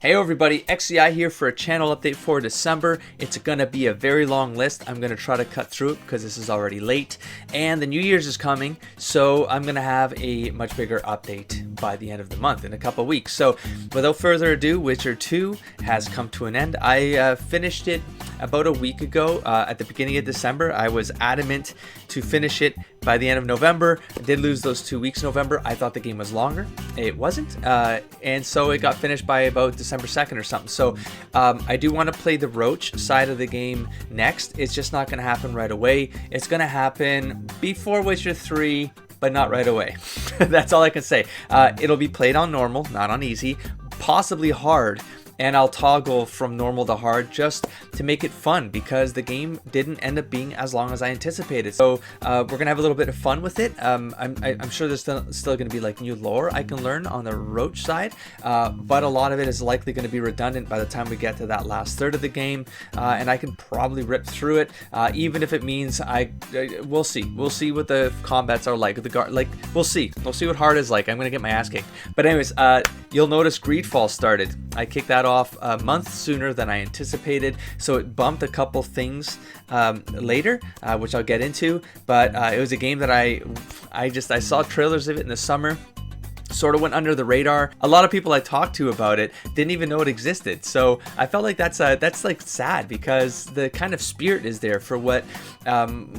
Hey everybody, XEI here for a channel update for December. It's gonna be a very long list. I'm gonna try to cut through it because this is already late and the New Year's is coming, so I'm gonna have a much bigger update by the end of the month in a couple weeks. So without further ado, Witcher 2 has come to an end. I finished it about a week ago at the beginning of December. I was adamant to finish it by the end of November. I did lose those 2 weeks in November. I thought the game was longer. It wasn't, and so it got finished by about December 2nd or something. So I do want to play the Roach side of the game next. It's just not going to happen right away. It's going to happen before Witcher 3, but not right away. That's all I can say. It'll be played on normal, not on easy, possibly hard. And I'll toggle from normal to hard just to make it fun because the game didn't end up being as long as I anticipated. So we're gonna have a little bit of fun with it. I'm sure there's still gonna be like new lore I can learn on the Roach side, but a lot of it is likely gonna be redundant by the time we get to that last third of the game, and I can probably rip through it, even if it means we'll see. We'll see what the combats are like. We'll see what hard is like. I'm gonna get my ass kicked. But anyways, you'll notice Greedfall started. I kicked that off a month sooner than I anticipated, so it bumped a couple things later, which I'll get into. But it was a game that I saw trailers of it in the summer. Sort of went under the radar. A lot of people I talked to about it didn't even know it existed. So I felt like that's like sad because the kind of spirit is there for what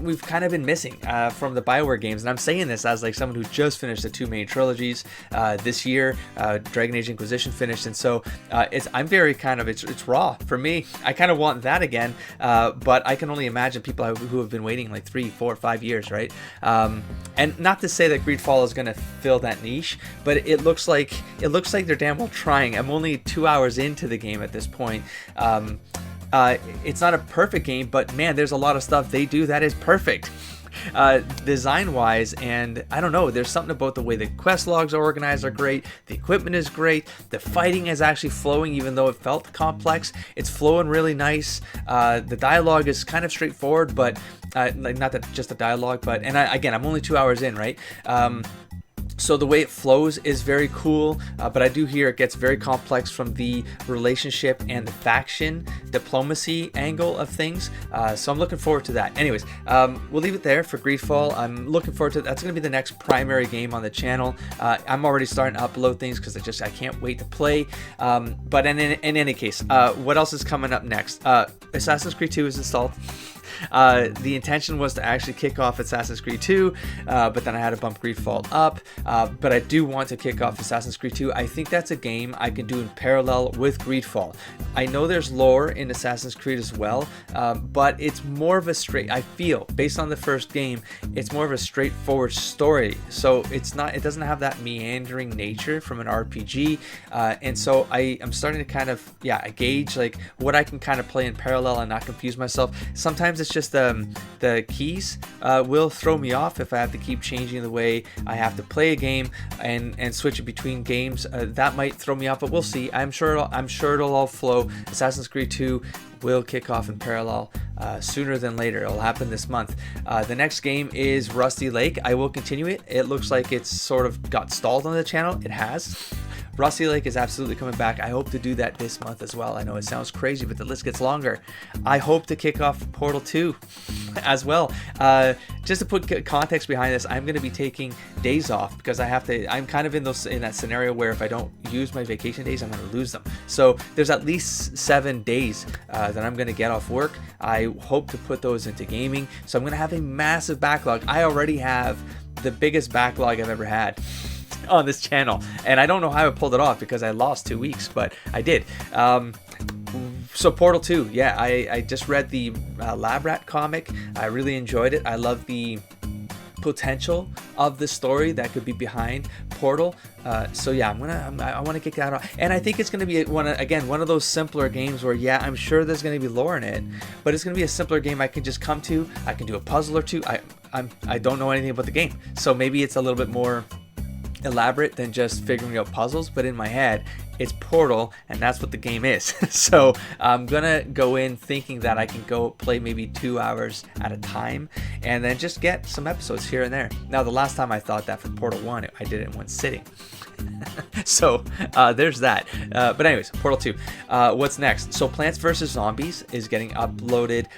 we've kind of been missing from the BioWare games. And I'm saying this as like someone who just finished the two main trilogies this year. Dragon Age Inquisition finished, and so I'm very kind of it's raw for me. I kind of want that again, but I can only imagine people who have been waiting like 3, 4, 5 years, right? And not to say that Greedfall is going to fill that niche, but it looks like they're damn well trying. I'm only 2 hours into the game at this point. It's not a perfect game, but man, there's a lot of stuff they do that is perfect. Design wise, and I don't know, there's something about the way the quest logs are organized are great. The equipment is great. The fighting is actually flowing, even though it felt complex. It's flowing really nice. The dialogue is kind of straightforward, but like not that just the dialogue, but again, I'm only 2 hours in, right? So the way it flows is very cool, but I do hear it gets very complex from the relationship and the faction diplomacy angle of things. So I'm looking forward to that. Anyways, we'll leave it there for Greedfall. I'm looking forward to that's going to be the next primary game on the channel. I'm already starting to upload things because I can't wait to play. But in any case, what else is coming up next? Assassin's Creed 2 is installed. The intention was to actually kick off Assassin's Creed 2, but then I had to bump Greedfall up. But I do want to kick off Assassin's Creed 2. I think that's a game I can do in parallel with Greedfall. I know there's lore in Assassin's Creed as well, but it's more of a I feel, based on the first game, it's more of a straightforward story. So it doesn't have that meandering nature from an RPG. And so I'm starting to kind of, gauge like what I can kind of play in parallel and not confuse myself. Sometimes it's just the keys will throw me off if I have to keep changing the way I have to play a game and switch it between games. That might throw me off, but we'll see. I'm sure it'll all flow. Assassin's Creed 2 will kick off in parallel sooner than later. It'll happen this month. The next game is Rusty Lake. I will continue it. It looks like it's sort of got stalled on the channel. It has. Rusty Lake is absolutely coming back. I hope to do that this month as well. I know it sounds crazy, but the list gets longer. I hope to kick off Portal 2 as well. Just to put context behind this, I'm going to be taking days off because I'm kind of in that scenario where if I don't use my vacation days, I'm going to lose them. So there's at least 7 days that I'm going to get off work. I hope to put those into gaming. So I'm going to have a massive backlog. I already have the biggest backlog I've ever had on this channel, and I don't know how I pulled it off because I lost 2 weeks, but I did. So Portal 2, I just read the Lab Rat comic. I really enjoyed it. I love the potential of the story that could be behind Portal. So yeah, I want to kick that off, and I think it's going to be one of those simpler games where I'm sure there's going to be lore in it, but it's going to be a simpler game I can just come to. I can do a puzzle or two. I don't know anything about the game, so maybe it's a little bit more elaborate than just figuring out puzzles, but in my head it's Portal, and that's what the game is. So I'm gonna go in thinking that I can go play maybe 2 hours at a time and then just get some episodes here and there. Now, the last time I thought that for Portal 1, I did it in one sitting. So there's that. But anyways, Portal 2. What's next? So Plants vs. Zombies is getting uploaded.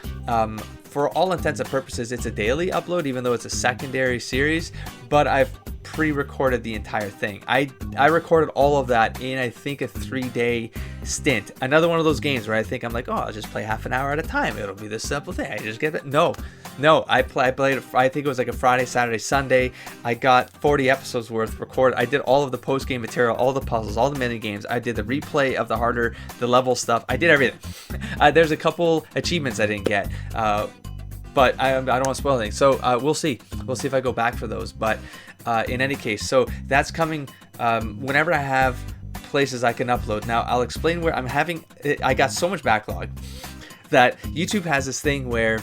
For all intents and purposes, it's a daily upload, even though it's a secondary series, but I've pre-recorded the entire thing. I recorded all of that in, I think, a 3-day stint. Another one of those games where I think I'm like, oh, I'll just play half an hour at a time. It'll be this simple thing. I just get it. No, I played, I think it was like a Friday, Saturday, Sunday. I got 40 episodes worth recorded. I did all of the post-game material, all the puzzles, all the mini games. I did the replay of the harder, the level stuff. I did everything. There's a couple achievements I didn't get, but I don't want to spoil anything. So we'll see. We'll see if I go back for those. But in any case, so that's coming whenever I have places I can upload. Now, I'll explain where I'm having. I got so much backlog that YouTube has this thing where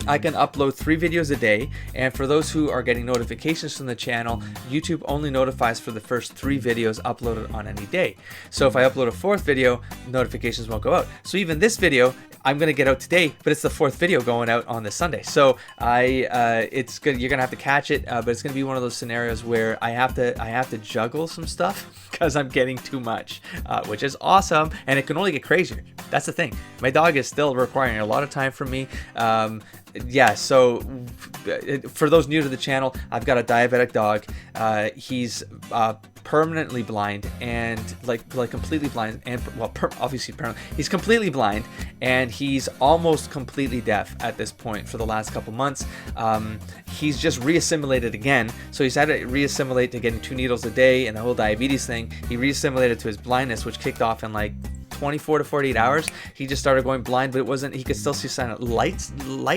I can upload 3 videos a day, and for those who are getting notifications from the channel, YouTube only notifies for the first 3 videos uploaded on any day. So if I upload a 4th video, notifications won't go out. So even this video, I'm gonna get out today, but it's the 4th video going out on this Sunday. So it's good. You're gonna have to catch it, but it's gonna be one of those scenarios where I have to juggle some stuff because I'm getting too much, which is awesome, and it can only get crazier. That's the thing. My dog is still requiring a lot of time from me. Yeah, so for those new to the channel, I've got a diabetic dog. He's permanently blind, and like completely blind, and well, obviously permanently. He's completely blind, and he's almost completely deaf at this point for the last couple months. He's just reassimilated again, so he's had to reassimilate to getting 2 needles a day and the whole diabetes thing. He reassimilated to his blindness, which kicked off in like 24 to 48 hours. He just started going blind, but it wasn't, he could still see sign of light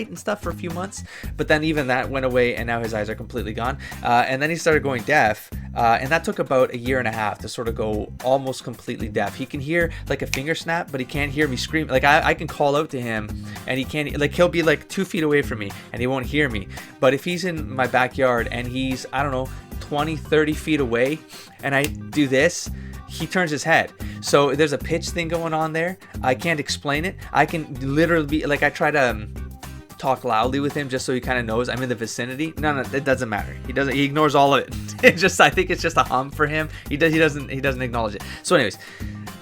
and stuff for a few months, but then even that went away, and now his eyes are completely gone. And then he started going deaf, and that took about 1.5 years to sort of go almost completely deaf. He can hear like a finger snap, but he can't hear me scream. Like I can call out to him, and he can't, like he'll be like 2 feet away from me and he won't hear me. But if he's in my backyard and he's, I don't know, 20-30 feet away, and I do this, he turns his head. So there's a pitch thing going on there. I can't explain it. I can literally be like, I try to talk loudly with him just so he kind of knows I'm in the vicinity. No, it doesn't matter. He ignores all of it. It just, I think it's just a hum for him. He doesn't acknowledge it. So anyways,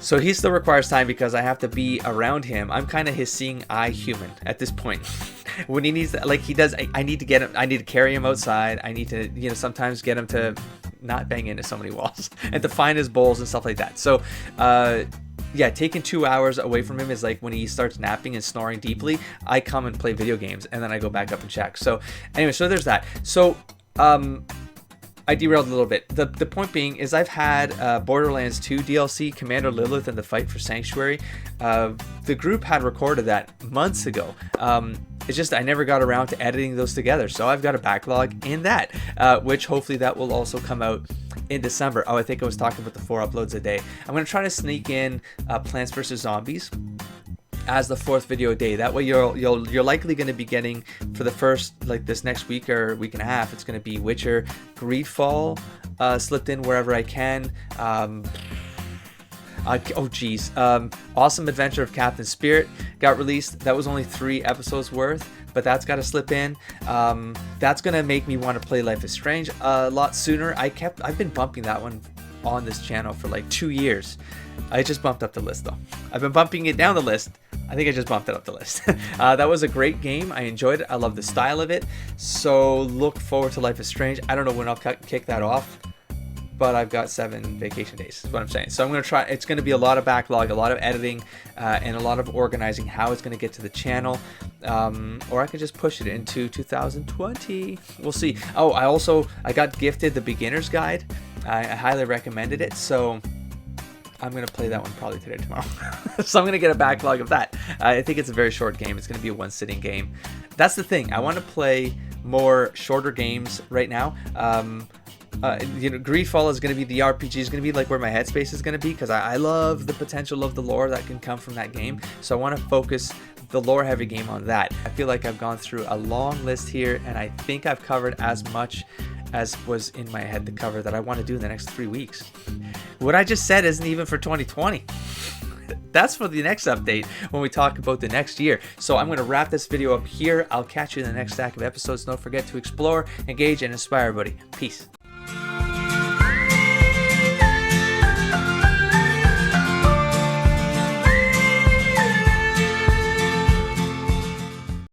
so he still requires time because I have to be around him. I'm kind of his seeing eye human at this point. When he needs, like he does, I need to get him, I need to carry him outside. I need to, you know, sometimes get him to not bang into so many walls and to find his bowls and stuff like that. So yeah, taking 2 hours away from him is like when he starts napping and snoring deeply, I come and play video games, and then I go back up and check. So anyway, so there's that. So I derailed a little bit. The point being is I've had Borderlands 2 DLC, Commander Lilith and the Fight for Sanctuary. The group had recorded that months ago. It's just I never got around to editing those together, so I've got a backlog in that, which hopefully that will also come out in December. Oh, I think I was talking about the 4 uploads a day. I'm going to try to sneak in Plants vs. Zombies as the 4th video a day. That way you're likely going to be getting, for the first, like this next week or week and a half, it's going to be Witcher, Greedfall slipped in wherever I can. Oh geez, Awesome Adventure of Captain Spirit got released. That was only 3 episodes worth, but that's got to slip in. That's gonna make me want to play Life is Strange a lot sooner. I've been bumping that one on this channel for like 2 years. I just bumped up the list though. I've been bumping it down the list. I think I just bumped it up the list. That was a great game. I enjoyed it. I love the style of it. So look forward to Life is Strange. I don't know when I'll kick that off, but I've got 7 vacation days, is what I'm saying. So I'm going to try. It's going to be a lot of backlog, a lot of editing, and a lot of organizing how it's going to get to the channel. Or I could just push it into 2020. We'll see. Oh, I got gifted the beginner's guide. I highly recommended it. So I'm going to play that one probably today or tomorrow. So I'm going to get a backlog of that. I think it's a very short game. It's going to be a 1-sitting game. That's the thing. I want to play more shorter games right now. You know, Greedfall is going to be the RPG, is going to be like where my headspace is going to be, because I love the potential of the lore that can come from that game. So I want to focus the lore heavy game on that. I feel like I've gone through a long list here, and I think I've covered as much as was in my head, the cover that I want to do in the next 3 weeks. What I just said isn't even for 2020. That's for the next update when we talk about the next year. So I'm going to wrap this video up here. I'll catch you in the next stack of episodes. Don't forget to explore, engage, and inspire, buddy. Peace.